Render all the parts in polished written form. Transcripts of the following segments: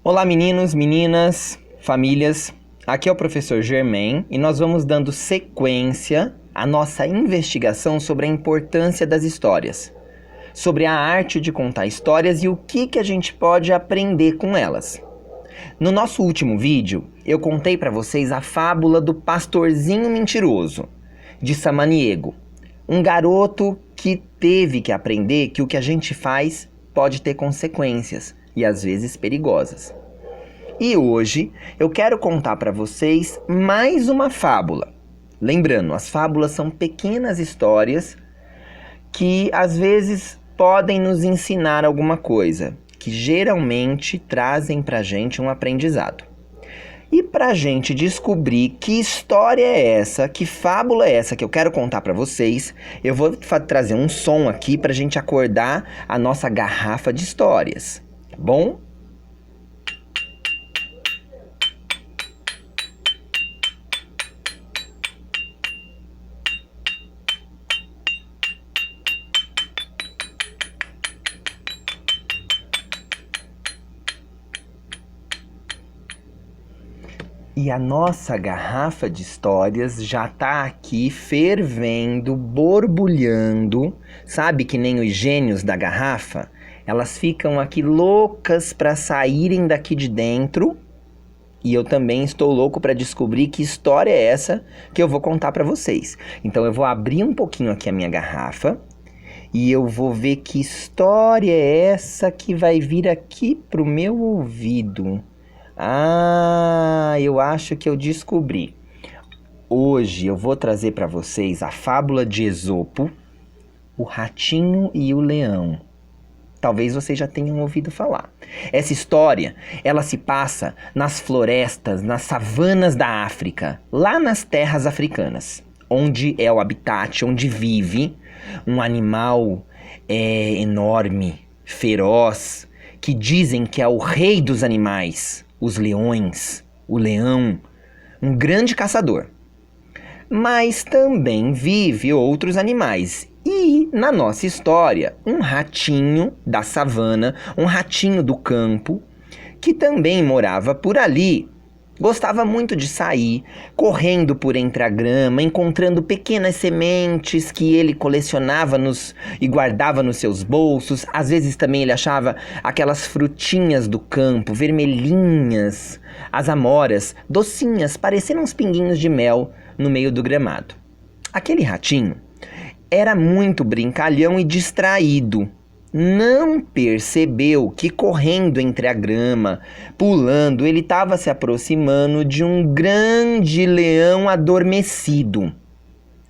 Olá meninos, meninas, famílias, aqui é o professor Germain e nós vamos dando sequência à nossa investigação sobre a importância das histórias, sobre a arte de contar histórias e o que a gente pode aprender com elas. No nosso último vídeo, eu contei para vocês a fábula do pastorzinho mentiroso, de Samaniego, um garoto que teve que aprender que o que a gente faz pode ter consequências e às vezes perigosas. E hoje eu quero contar para vocês mais uma fábula. Lembrando, as fábulas são pequenas histórias que às vezes podem nos ensinar alguma coisa, que geralmente trazem para a gente um aprendizado. E para a gente descobrir que história é essa, que fábula é essa que eu quero contar para vocês, eu vou trazer um som aqui para a gente acordar a nossa garrafa de histórias, tá bom? E a nossa garrafa de histórias já tá aqui fervendo, borbulhando. Sabe que nem os gênios da garrafa? Elas ficam aqui loucas para saírem daqui de dentro. E eu também estou louco para descobrir que história é essa que eu vou contar para vocês. Então eu vou abrir um pouquinho aqui a minha garrafa e eu vou ver que história é essa que vai vir aqui pro meu ouvido. Eu acho que eu descobri. Hoje eu vou trazer para vocês a fábula de Esopo, o ratinho e o leão. Talvez vocês já tenham ouvido falar. Essa história, ela se passa nas florestas, nas savanas da África, lá nas terras africanas, onde é o habitat, onde vive um animal enorme, feroz, que dizem que é o rei dos animais. Os leões, o leão, um grande caçador. Mas também vive outros animais. E na nossa história, um ratinho da savana, um ratinho do campo, que também morava por ali, gostava muito de sair, correndo por entre a grama, encontrando pequenas sementes que ele colecionava e guardava nos seus bolsos. Às vezes também ele achava aquelas frutinhas do campo, vermelhinhas, as amoras, docinhas, parecendo uns pinguinhos de mel no meio do gramado. Aquele ratinho era muito brincalhão e distraído. Não percebeu que correndo entre a grama, pulando, ele estava se aproximando de um grande leão adormecido.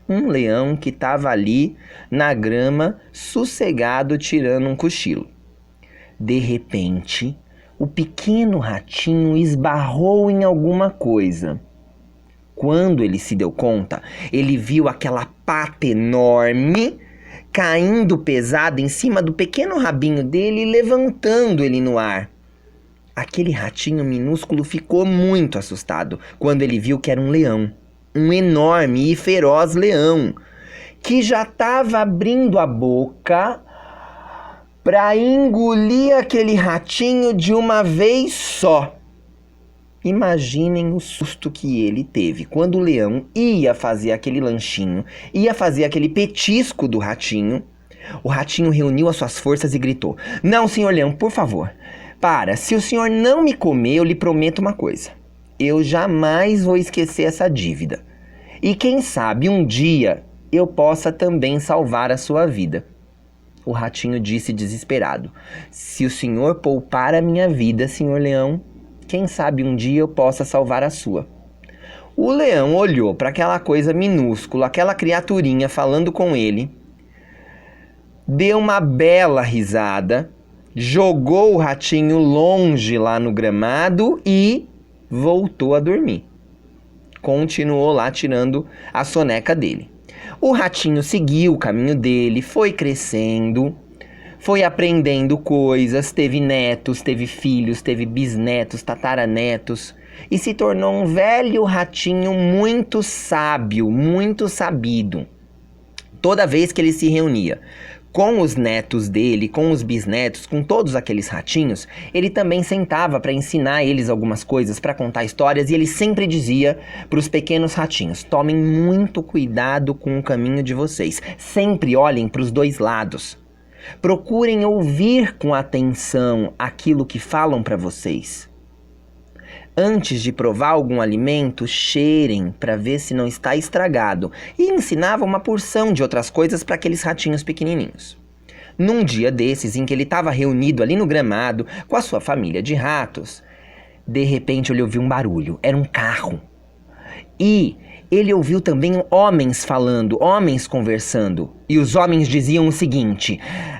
Um leão que estava ali na grama, sossegado, tirando um cochilo. De repente, o pequeno ratinho esbarrou em alguma coisa. Quando ele se deu conta, ele viu aquela pata enorme caindo pesada em cima do pequeno rabinho dele e levantando ele no ar. Aquele ratinho minúsculo ficou muito assustado quando ele viu que era um leão, um enorme e feroz leão, que já estava abrindo a boca para engolir aquele ratinho de uma vez só. Imaginem o susto que ele teve quando o leão ia fazer aquele lanchinho, ia fazer aquele petisco do ratinho. O ratinho reuniu as suas forças e gritou: "Não, senhor leão, por favor, para. Se o senhor não me comer, eu lhe prometo uma coisa. Eu jamais vou esquecer essa dívida. E quem sabe um dia eu possa também salvar a sua vida." O ratinho disse desesperado: "Se o senhor poupar a minha vida, senhor leão, quem sabe um dia eu possa salvar a sua." O leão olhou para aquela coisa minúscula, aquela criaturinha falando com ele, deu uma bela risada, jogou o ratinho longe lá no gramado e voltou a dormir. Continuou lá tirando a soneca dele. O ratinho seguiu o caminho dele, foi crescendo, foi aprendendo coisas, teve netos, teve filhos, teve bisnetos, tataranetos e se tornou um velho ratinho muito sábio, muito sabido. Toda vez que ele se reunia Com os netos dele, com os bisnetos, com todos aqueles ratinhos, ele também sentava para ensinar eles algumas coisas, para contar histórias, e ele sempre dizia para os pequenos ratinhos: tomem muito cuidado com o caminho de vocês, sempre olhem para os dois lados, procurem ouvir com atenção aquilo que falam para vocês. Antes de provar algum alimento, cheirem para ver se não está estragado. E ensinava uma porção de outras coisas para aqueles ratinhos pequenininhos. Num dia desses, em que ele estava reunido ali no gramado com a sua família de ratos, de repente ele ouviu um barulho. Era um carro. E ele ouviu também homens falando, homens conversando. E os homens diziam o seguinte: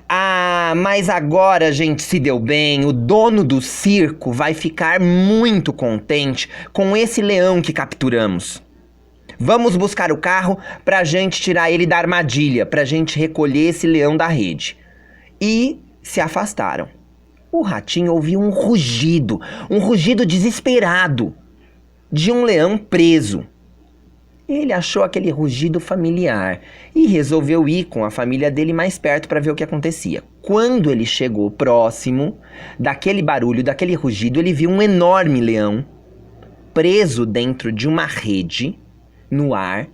ah, mas agora a gente se deu bem, o dono do circo vai ficar muito contente com esse leão que capturamos. Vamos buscar o carro pra gente tirar ele da armadilha, pra gente recolher esse leão da rede. E se afastaram. O ratinho ouviu um rugido desesperado de um leão preso. Ele achou aquele rugido familiar e resolveu ir com a família dele mais perto para ver o que acontecia. Quando ele chegou próximo daquele barulho, daquele rugido, ele viu um enorme leão preso dentro de uma rede no ar,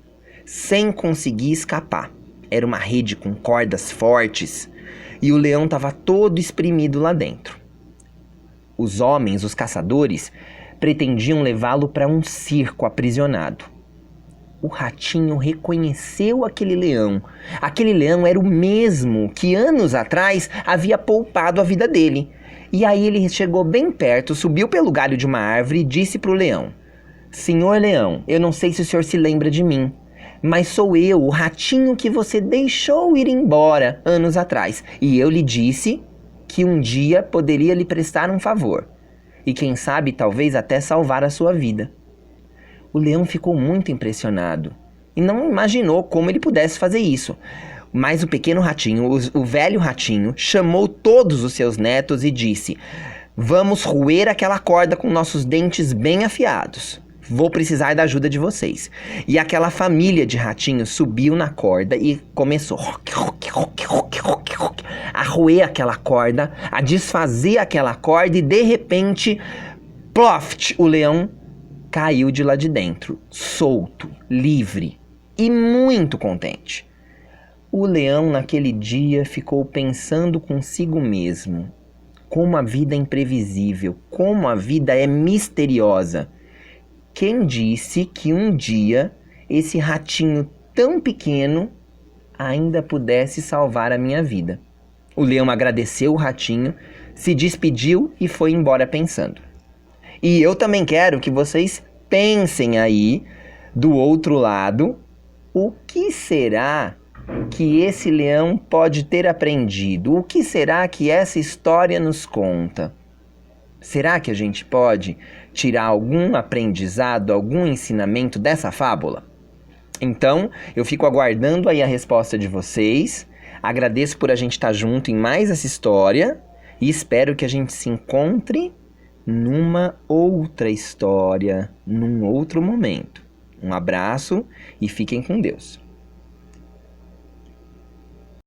sem conseguir escapar. Era uma rede com cordas fortes e o leão estava todo espremido lá dentro. Os homens, os caçadores, pretendiam levá-lo para um circo aprisionado. O ratinho reconheceu aquele leão. Aquele leão era o mesmo que anos atrás havia poupado a vida dele. E aí ele chegou bem perto, subiu pelo galho de uma árvore e disse para o leão: Senhor leão, eu não sei se o senhor se lembra de mim, mas sou eu, o ratinho que você deixou ir embora anos atrás. E eu lhe disse que um dia poderia lhe prestar um favor. E quem sabe, talvez até salvar a sua vida. O leão ficou muito impressionado e não imaginou como ele pudesse fazer isso. Mas o pequeno ratinho, o velho ratinho, chamou todos os seus netos e disse: vamos roer aquela corda com nossos dentes bem afiados. Vou precisar da ajuda de vocês. E aquela família de ratinhos subiu na corda e começou a roer aquela corda, a desfazer aquela corda, e de repente, ploft, o leão caiu de lá de dentro, solto, livre e muito contente. O leão naquele dia ficou pensando consigo mesmo: como a vida é imprevisível, como a vida é misteriosa. Quem disse que um dia esse ratinho tão pequeno ainda pudesse salvar a minha vida? O leão agradeceu o ratinho, se despediu e foi embora pensando. E eu também quero que vocês pensem aí, do outro lado, o que será que esse leão pode ter aprendido? O que será que essa história nos conta? Será que a gente pode tirar algum aprendizado, algum ensinamento dessa fábula? Então, eu fico aguardando aí a resposta de vocês. Agradeço por a gente estar junto em mais essa história e espero que a gente se encontre numa outra história, num outro momento. Um abraço e fiquem com Deus.